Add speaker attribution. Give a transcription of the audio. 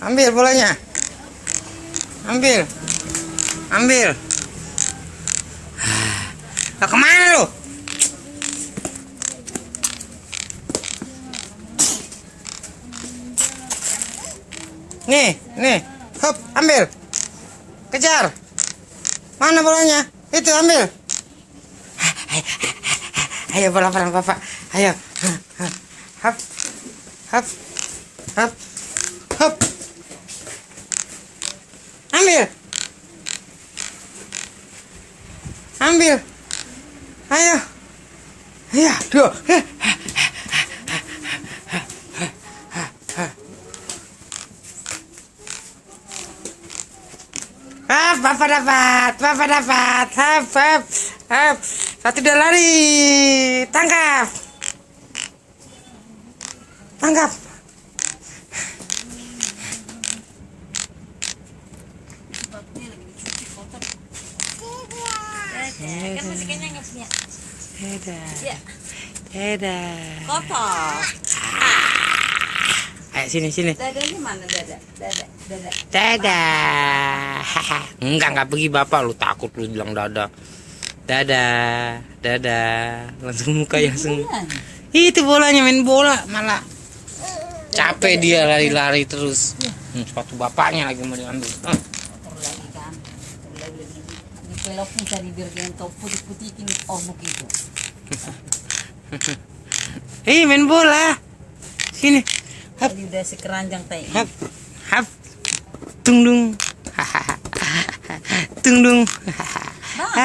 Speaker 1: Ambil bolanya. Ambil. Ambil. Lah kemana lu? Nih. Hop, ambil. Kejar. Mana bolanya? Itu ambil. Ayo bola Bapak. Ayo. Hop. Hop. Hop. Hop. Ambil. Ambil. Ayo. Iya, tuh. Bapak dapat. Hap. Satu udah lari. Tangkap.
Speaker 2: Kan masih kenyang ya punya.
Speaker 1: Dadah.
Speaker 2: Kotor.
Speaker 1: Ayo sini.
Speaker 2: Dadanya mana dada?
Speaker 1: Dadah. Enggak pergi Bapak, lu takut lu bilang dadah. Dadah. Langsung muka langsung. Itu bolanya, main bola malah. Capek dia lari-lari terus. Sepatu bapaknya lagi mau diambil.
Speaker 2: Kotor lagi kan. Dipelokin cari biar jangan kau putih-putihin omuk itu.
Speaker 1: Main bola. Sini.
Speaker 2: Tadi udah sekeranjang teh.
Speaker 1: Hap. Tungdung. Tungdung.
Speaker 2: Apa?